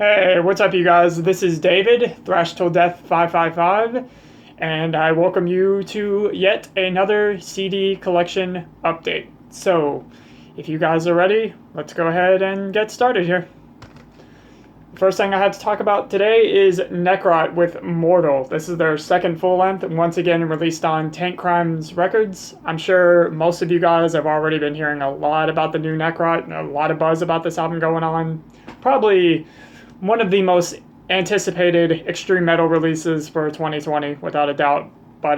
Hey, what's up, you guys? This is David, Thrash Till Death 555, and I welcome you to yet another CD collection update. So, if you guys are ready, let's go ahead and get started here. First thing I have to talk about today is Necrot with Mortal. This is their second full length, once again released on Tank Crimes Records. I'm sure most of you guys have already been hearing a lot about the new Necrot, and a lot of buzz about this album going on. Probably one of the most anticipated extreme metal releases for 2020, without a doubt. But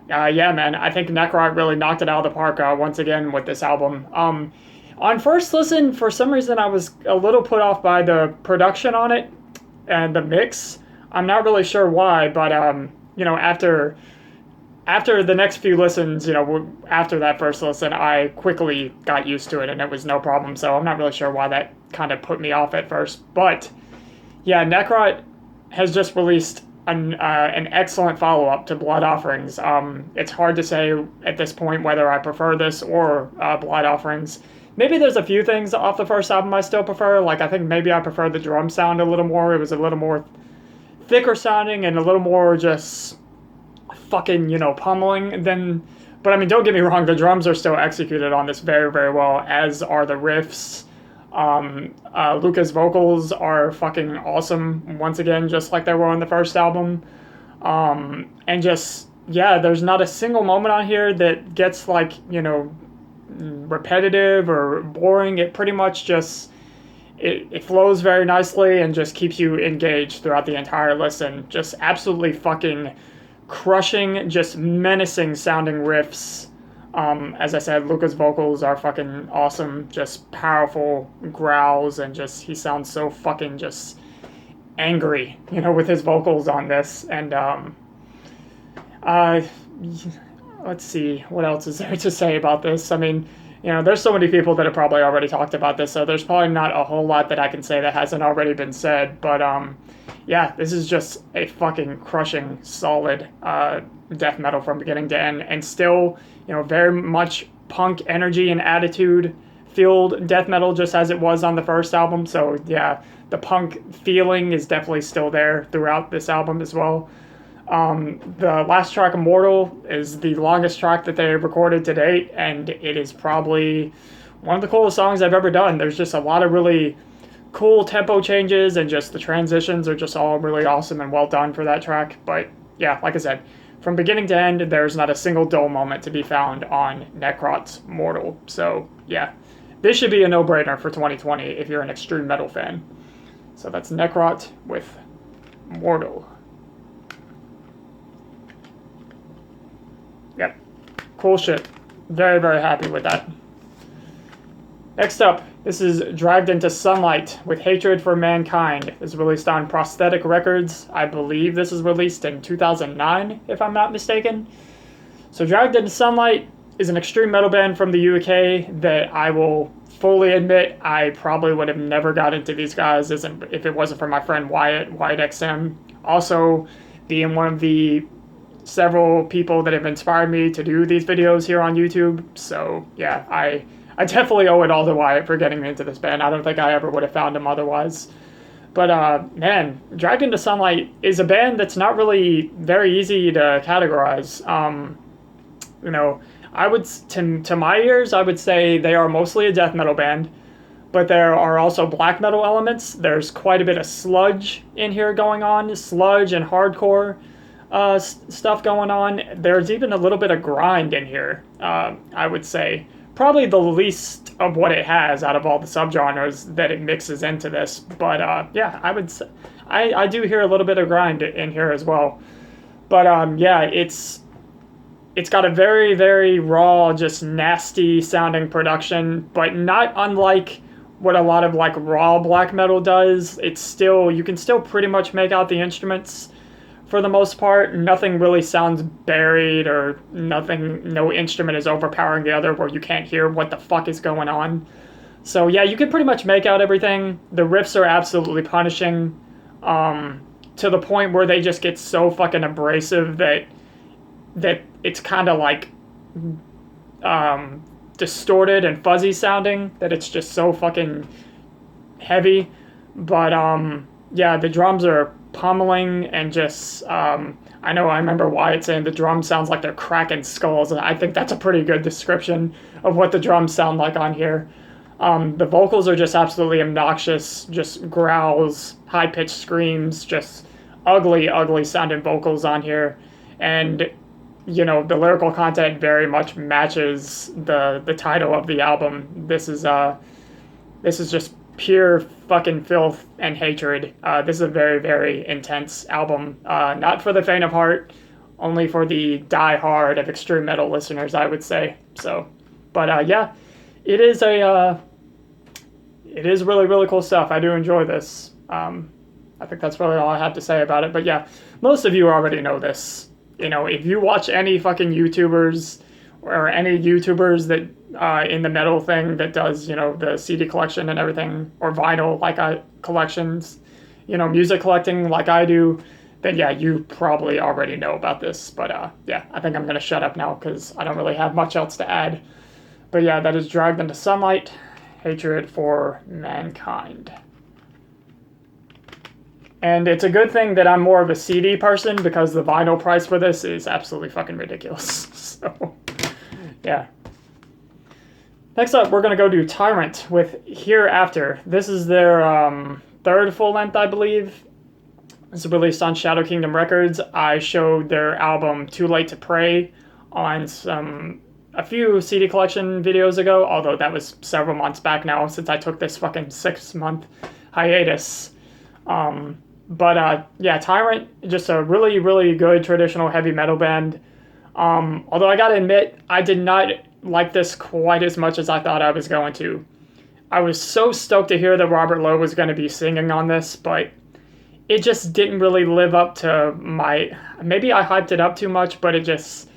yeah, man, I think Necrot really knocked it out of the park once again with this album. On first listen, for some reason, I was a little put off by the production on it and the mix. I'm not really sure why, but you know, after the next few listens, you know, after that first listen, I quickly got used to it and it was no problem. So I'm not really sure why that kind of put me off at first. But yeah, Necrot has just released an excellent follow-up to Blood Offerings. It's hard to say at this point whether I prefer this or Blood Offerings. Maybe there's a few things off the first album I still prefer. Like, I think maybe I prefer the drum sound a little more. It was a little more thicker sounding and a little more just fucking, you know, pummeling than... But I mean, don't get me wrong, the drums are still executed on this very, very well, as are the riffs. Luca's vocals are fucking awesome, once again, just like they were on the first album. And just, yeah, there's not a single moment on here that gets, like, you know, repetitive or boring. It pretty much just... It flows very nicely and just keeps you engaged throughout the entire listen. Just absolutely fucking crushing, just menacing sounding riffs. As I said, Luca's vocals are fucking awesome, just powerful growls, and just, he sounds so fucking just angry, you know, with his vocals on this. And, let's see, what else is there to say about this? I mean, you know, there's so many people that have probably already talked about this, so there's probably not a whole lot that I can say that hasn't already been said, but, yeah, this is just a fucking crushing, solid, death metal from beginning to end, and still, you know, very much punk energy and attitude filled death metal, just as it was on the first album. So yeah, the punk feeling is definitely still there throughout this album as well. The last track, Immortal, is the longest track that they recorded to date, and it is probably one of the coolest songs I've ever done. There's just a lot of really cool tempo changes, and just the transitions are just all really awesome and well done for that track. But yeah, like I said, from beginning to end, there's not a single dull moment to be found on Necrot's Mortal. So yeah, this should be a no-brainer for 2020 if you're an extreme metal fan. So that's Necrot with Mortal. Yep, cool shit. Very, very happy with that. Next up, this is Dragged into Sunlight with Hatred for Mankind. It's released on Prosthetic Records. I believe this is released in 2009, if I'm not mistaken. So Dragged into Sunlight is an extreme metal band from the UK that I will fully admit I probably would have never got into these guys if it wasn't for my friend Wyatt XM. Also being one of the several people that have inspired me to do these videos here on YouTube. So yeah, I definitely owe it all to Wyatt for getting me into this band. I don't think I ever would have found him otherwise. But, man, Dragged into Sunlight is a band that's not really very easy to categorize. You know, to my ears, I would say they are mostly a death metal band, but there are also black metal elements. There's quite a bit of sludge in here going on, sludge and hardcore stuff going on. There's even a little bit of grind in here, I would say. Probably the least of what it has out of all the subgenres that it mixes into this. But yeah, I do hear a little bit of grind in here as well. But yeah, it's got a very, very raw, just nasty sounding production, but not unlike what a lot of like raw black metal does. It's still, you can still pretty much make out the instruments for the most part. Nothing really sounds buried, or no instrument is overpowering the other where you can't hear what the fuck is going on. So yeah, you can pretty much make out everything. The riffs are absolutely punishing, to the point where they just get so fucking abrasive that it's kind of like distorted and fuzzy sounding, that it's just so fucking heavy. But yeah, the drums are pummeling and just I know I remember Wyatt saying the drum sounds like they're cracking skulls, and I think that's a pretty good description of what the drums sound like on here. The vocals are just absolutely obnoxious, just growls, high-pitched screams, just ugly, ugly sounding vocals on here. And, you know, the lyrical content very much matches the title of the album. This is just pure fucking filth and hatred. This is a very, very intense album. Not for the faint of heart, only for the die-hard of extreme metal listeners, I would say. So, but yeah, it is really, really cool stuff. I do enjoy this. I think that's really all I have to say about it. But yeah, most of you already know this. You know, if you watch any fucking YouTubers or any YouTubers that in the metal thing that does, you know, the CD collection and everything, or vinyl collections, you know, music collecting like I do, then yeah, you probably already know about this. But yeah, I think I'm going to shut up now because I don't really have much else to add. But yeah, that is Dragged into Sunlight, Hatred for Mankind. And it's a good thing that I'm more of a CD person because the vinyl price for this is absolutely fucking ridiculous. So, yeah. Next up, we're going to go to Tyrant with Hereafter. This is their third full length, I believe. It's released on Shadow Kingdom Records. I showed their album Too Late to Pray on a few CD collection videos ago, although that was several months back now since I took this fucking 6-month hiatus. But yeah, Tyrant, just a really, really good traditional heavy metal band. Although I gotta admit, I did not like this quite as much as I thought I was going to. I was so stoked to hear that Robert Lowe was going to be singing on this, but it just didn't really live up to maybe I hyped it up too much, but it just,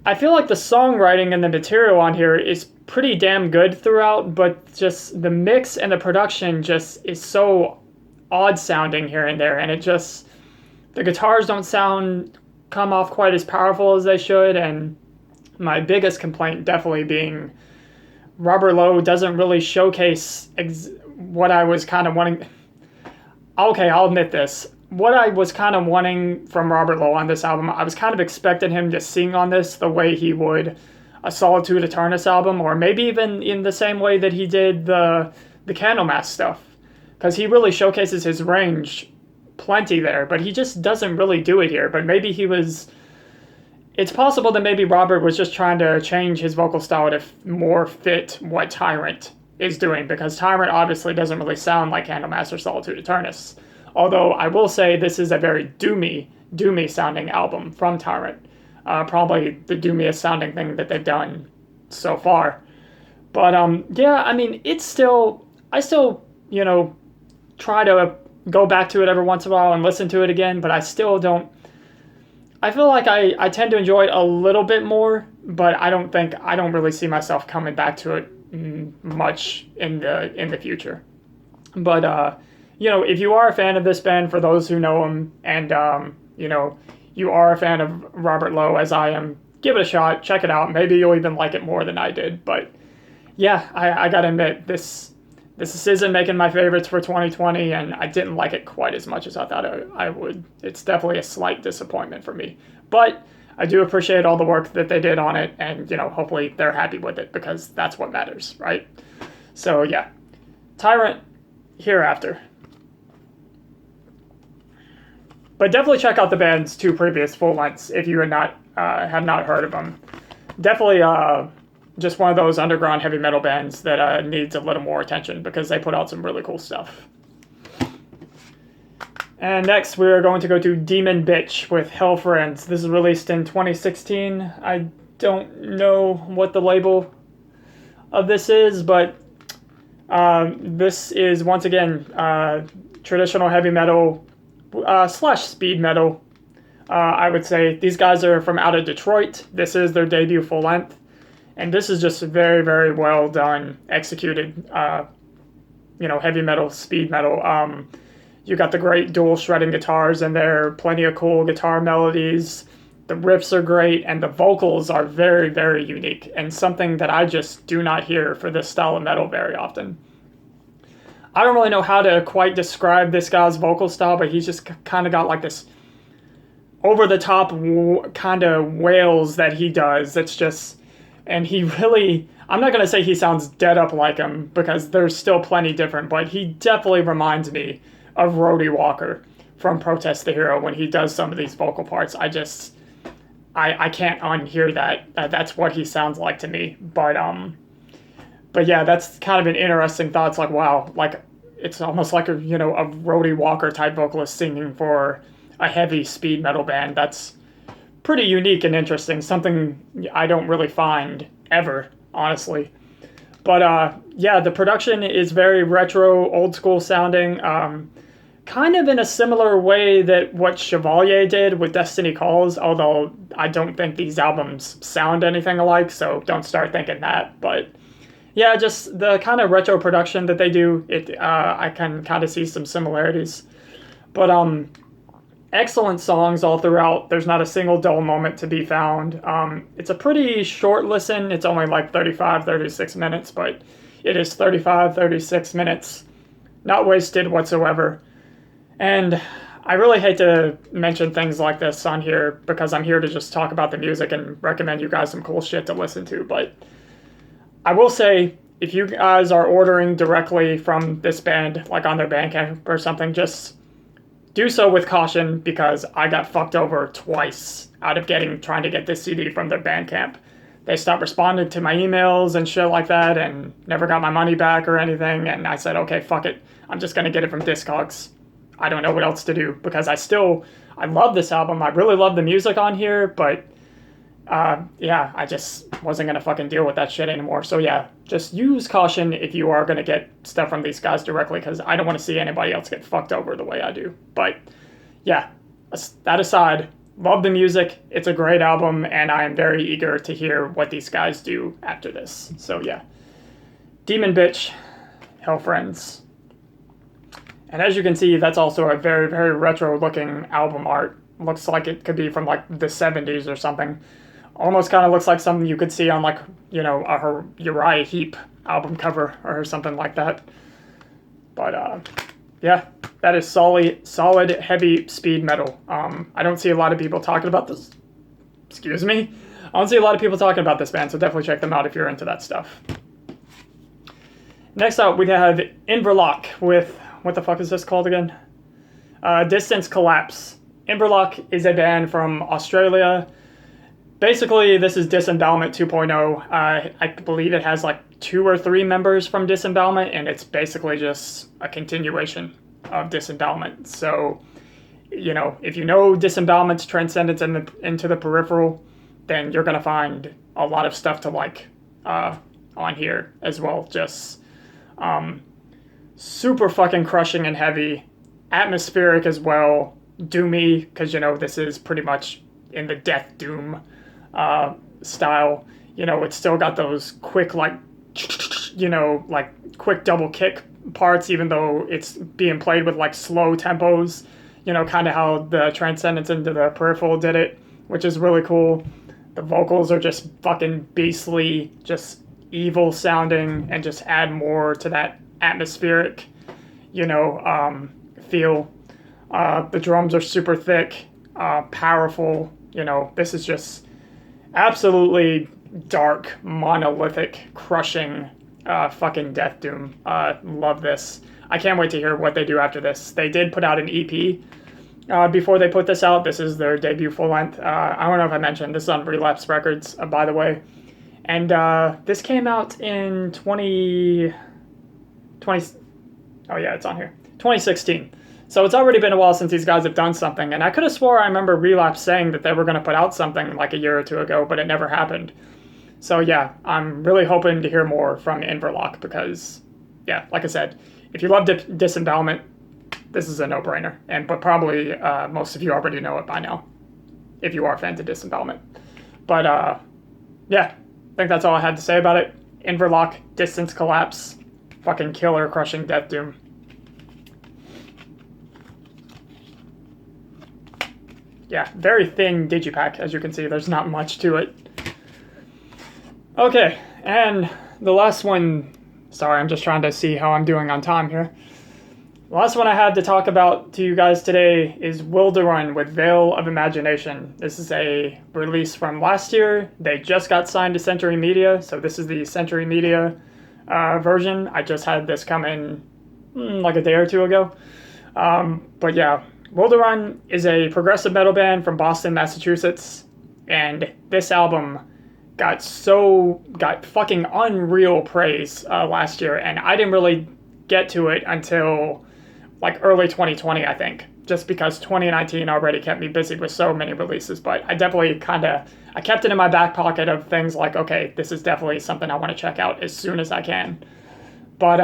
I feel like the songwriting and the material on here is pretty damn good throughout, but just the mix and the production just is so odd sounding here and there, and it just, the guitars don't come off quite as powerful as they should, and my biggest complaint definitely being Robert Lowe doesn't really showcase what I was kind of wanting. Okay, I'll admit this. What I was kind of wanting from Robert Lowe on this album, I was kind of expecting him to sing on this the way he would a Solitude Aeternus album, or maybe even in the same way that he did the Candlemass stuff, because he really showcases his range plenty there, but he just doesn't really do it here. But maybe it's possible that maybe Robert was just trying to change his vocal style to more fit what Tyrant is doing, because Tyrant obviously doesn't really sound like Candlemass or Solitude Aeternus. Although I will say this is a very doomy sounding album from Tyrant. Probably the doomiest sounding thing that they've done so far. But yeah, I mean, I still, you know, try to go back to it every once in a while and listen to it again, but I still don't. I feel like I tend to enjoy it a little bit more, but I don't really see myself coming back to it much in the future. But you know, if you are a fan of this band, for those who know him, and you know, you are a fan of Robert Lowe as I am, give it a shot, check it out. Maybe you'll even like it more than I did. But yeah, I gotta admit, this isn't making my favorites for 2020, and I didn't like it quite as much as I thought I would. It's definitely a slight disappointment for me. But I do appreciate all the work that they did on it, and, you know, hopefully they're happy with it, because that's what matters, right? So, yeah. Tyrant, Hereafter. But definitely check out the band's 2 previous full lengths if you have not heard of them. Definitely just one of those underground heavy metal bands that needs a little more attention, because they put out some really cool stuff. And next we're going to go to Demon Bitch with Hellfriends. This is released in 2016. I don't know what the label of this is, but this is once again traditional heavy metal / speed metal. I would say these guys are from out of Detroit. This is their debut full length. And this is just very, very well done, executed, you know, heavy metal, speed metal. You got the great dual shredding guitars in there, plenty of cool guitar melodies. The riffs are great, and the vocals are very, very unique, and something that I just do not hear for this style of metal very often. I don't really know how to quite describe this guy's vocal style, but he's just kind of got like this over the top kind of wails that he does. It's just, and he really, I'm not going to say he sounds dead up like him because there's still plenty different, but he definitely reminds me of Rhodey Walker from Protest the Hero when he does some of these vocal parts. I can't unhear that. That's what he sounds like to me. But yeah, that's kind of an interesting thought. It's like, wow, like it's almost like a Rhodey Walker type vocalist singing for a heavy speed metal band. That's pretty unique and interesting. Something I don't really find ever, honestly. But yeah, the production is very retro, old school sounding. Kind of in a similar way that what Chevalier did with Destiny Calls, although I don't think these albums sound anything alike, so don't start thinking that. But yeah, just the kind of retro production that they do, I can kind of see some similarities. But excellent songs all throughout. There's not a single dull moment to be found. It's a pretty short listen. It's only like 35, 36 minutes, but it is 35, 36 minutes. Not wasted whatsoever. And I really hate to mention things like this on here because I'm here to just talk about the music and recommend you guys some cool shit to listen to. But I will say, if you guys are ordering directly from this band, like on their Bandcamp or something, just do so with caution because I got fucked over twice out of trying to get this CD from their Bandcamp. They stopped responding to my emails and shit like that and never got my money back or anything. And I said, okay, fuck it. I'm just going to get it from Discogs. I don't know what else to do because I love this album. I really love the music on here, but yeah, I just wasn't going to fucking deal with that shit anymore. So yeah, just use caution if you are going to get stuff from these guys directly because I don't want to see anybody else get fucked over the way I do. But yeah, that aside, love the music. It's a great album, and I am very eager to hear what these guys do after this. So yeah, Demon Bitch, Hellfriends. And as you can see, that's also a very, very retro-looking album art. Looks like it could be from, like, the 70s or something. Almost kind of looks like something you could see on, like, a Uriah Heep album cover or something like that. But, yeah, that is solid, heavy speed metal. I don't see a lot of people talking about this. Excuse me? I don't see a lot of people talking about this band, so definitely check them out if you're into that stuff. Next up, we have Inverloch with... What the fuck is this called again? Distance Collapse. Inverloch is a band from Australia. Basically, this is Disembowelment 2.0. I believe it has like 2 or 3 members from Disembowelment, and it's basically just a continuation of Disembowelment. So, if you know Disembowelment's Transcendence into the Peripheral, then you're going to find a lot of stuff to like on here as well. Just... super fucking crushing and heavy, atmospheric as well, doomy, because, this is pretty much in the death doom style. It's still got those quick, like quick double kick parts, even though it's being played with, like, slow tempos, kind of how the Transcendence into the Peripheral did it, which is really cool. The vocals are just fucking beastly, just evil sounding, and just add more to that atmospheric, feel. The drums are super thick, powerful. This is just absolutely dark, monolithic, crushing, fucking death doom. Love this. I can't wait to hear what they do after this. They did put out an EP before they put this out. This is their debut full length. I don't know if I mentioned this is on Relapse Records, by the way. And this came out in 20. Oh yeah, it's on here. 2016. So it's already been a while since these guys have done something, and I could have swore I remember Relapse saying that they were going to put out something like a year or 2 ago, but it never happened. So yeah, I'm really hoping to hear more from Inverloch because, yeah, like I said, if you love Disembowelment, this is a no-brainer, but probably most of you already know it by now, if you are fans of Disembowelment. But yeah, I think that's all I had to say about it. Inverloch, Distance Collapse. Fucking killer, crushing death doom. Yeah, very thin digipack, as you can see. There's not much to it. Okay, and the last one Sorry, I'm just trying to see how I'm doing on time here. The last one I had to talk about to you guys today is Wilderun with Veil of Imagination. This is a release from last year. They just got signed to Century Media, so this is the Century Media version. I just had this come in like a day or two ago. But yeah, Wilderun is a progressive metal band from Boston, Massachusetts, and this album got fucking unreal praise last year, and I didn't really get to it until like early 2020, I think, just because 2019 already kept me busy with so many releases. But I definitely I kept it in my back pocket of things like, okay, this is definitely something I want to check out as soon as I can. But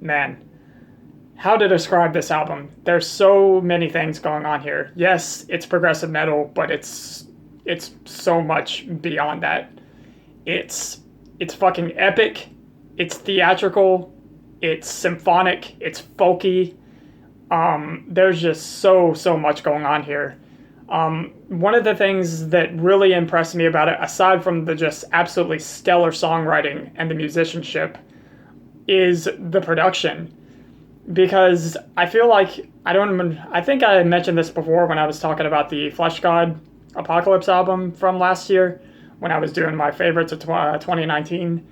man, how to describe this album? There's so many things going on here. Yes, it's progressive metal, but it's so much beyond that. It's fucking epic. It's theatrical. It's symphonic. It's folky. There's just so much going on here. One of the things that really impressed me about it, aside from the just absolutely stellar songwriting and the musicianship, is the production. Because I feel like, I think I mentioned this before when I was talking about the Flesh God Apocalypse album from last year, when I was doing my favorites of 2019.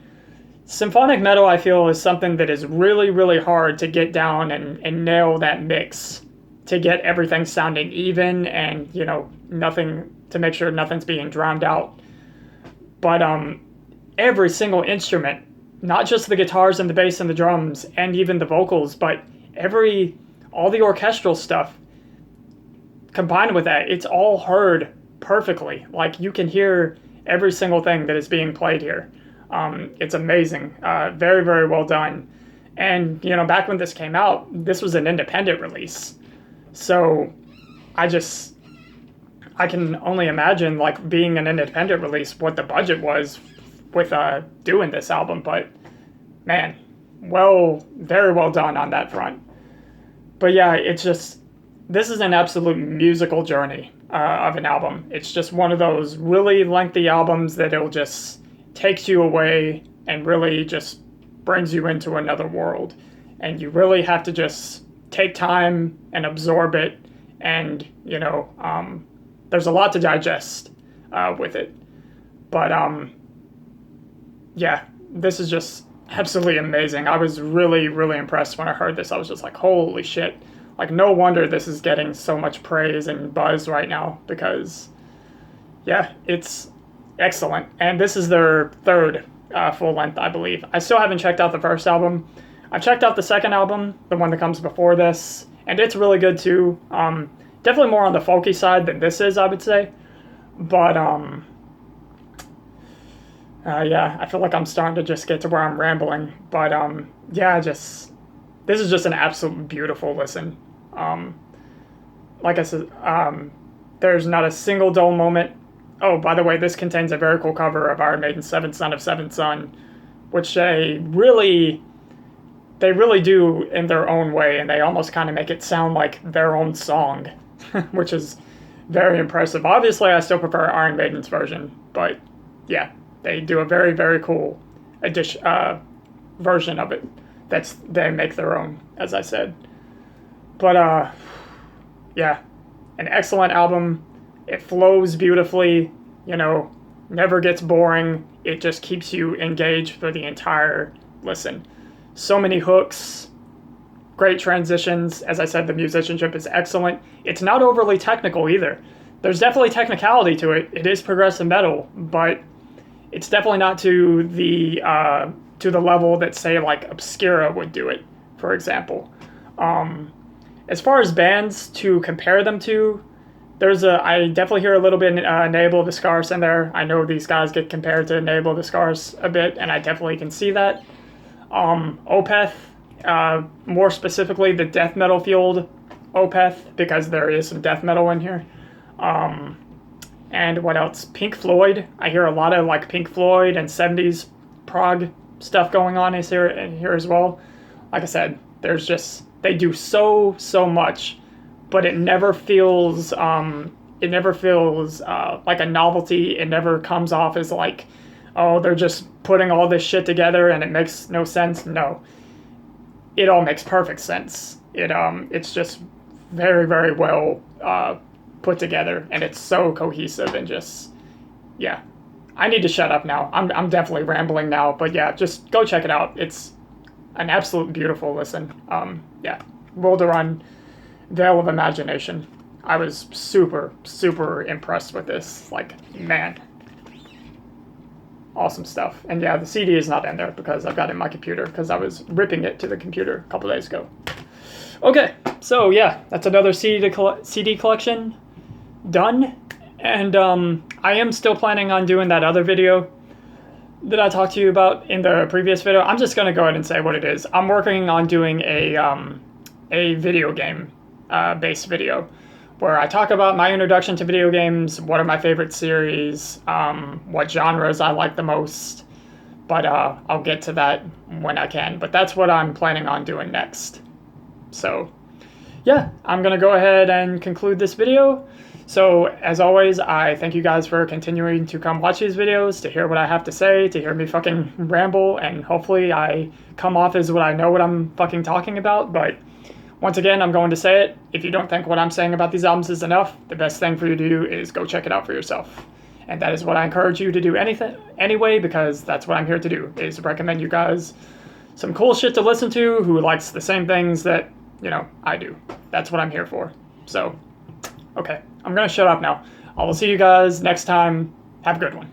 Symphonic metal, I feel, is something that is really, really hard to get down and nail that mix, to get everything sounding even and, nothing, to make sure nothing's being drowned out. But every single instrument, not just the guitars and the bass and the drums and even the vocals, but all the orchestral stuff combined with that, it's all heard perfectly. Like, you can hear every single thing that is being played here. It's amazing. Very, very well done. And, back when this came out, this was an independent release. So I can only imagine, like, being an independent release, what the budget was with doing this album. But, man, very well done on that front. But yeah, this is an absolute musical journey of an album. It's just one of those really lengthy albums that it'll just takes you away and really just brings you into another world. And you really have to just take time and absorb it. And, there's a lot to digest with it. But, yeah, this is just absolutely amazing. I was really, really impressed when I heard this. I was just like, holy shit. Like, no wonder this is getting so much praise and buzz right now, because, yeah, it's excellent. And this is their third full length, I believe. I still haven't checked out the first album. I've checked out the second album, the one that comes before this, and it's really good too. Definitely more on the folky side than this is, I would say. But, yeah, I feel like I'm starting to just get to where I'm rambling. But, yeah, this is just an absolute beautiful listen. Like I said, there's not a single dull moment. Oh, by the way, this contains a very cool cover of Iron Maiden's Seventh Son of Seventh Son, which they really do in their own way, and they almost kind of make it sound like their own song, which is very impressive. Obviously, I still prefer Iron Maiden's version, but yeah, they do a very, very cool version of it. They make their own, as I said. But yeah, an excellent album. It flows beautifully, never gets boring. It just keeps you engaged for the entire listen. So many hooks, great transitions. As I said, the musicianship is excellent. It's not overly technical either. There's definitely technicality to it. It is progressive metal, but it's definitely not to the level that, say, like Obscura would do it, for example. As far as bands to compare them to, I definitely hear a little bit Enable the Scars in there. I know these guys get compared to Enable the Scars a bit, and I definitely can see that. Opeth, more specifically the death metal fueled Opeth, because there is some death metal in here. And what else? Pink Floyd. I hear a lot of like Pink Floyd and 70s prog stuff going on here as well. Like I said, they do so much, but it never feels like a novelty. It never comes off as like oh, they're just putting all this shit together and it makes no sense. No. It all makes perfect sense. It's just very, very well put together, and it's so cohesive and just, yeah. I need to shut up now. I'm definitely rambling now, but yeah, just go check it out. It's an absolute beautiful listen. Yeah, Wilderun, Veil of Imagination. I was super, super impressed with this. Like, man. Awesome stuff. And yeah, the CD is not in there because I've got it in my computer because I was ripping it to the computer a couple days ago. Okay, so yeah, that's another CD collection done. And I am still planning on doing that other video that I talked to you about in the previous video. I'm just going to go ahead and say what it is. I'm working on doing a video game based video where I talk about my introduction to video games, what are my favorite series, what genres I like the most, but I'll get to that when I can. But that's what I'm planning on doing next. So, yeah, I'm going to go ahead and conclude this video. So, as always, I thank you guys for continuing to come watch these videos, to hear what I have to say, to hear me fucking ramble, and hopefully I come off as what I know what I'm fucking talking about, but once again, I'm going to say it. If you don't think what I'm saying about these albums is enough, the best thing for you to do is go check it out for yourself. And that is what I encourage you to do anyway, because that's what I'm here to do, is recommend you guys some cool shit to listen to who likes the same things that, you know, I do. That's what I'm here for. So, okay, I'm going to shut up now. I will see you guys next time. Have a good one.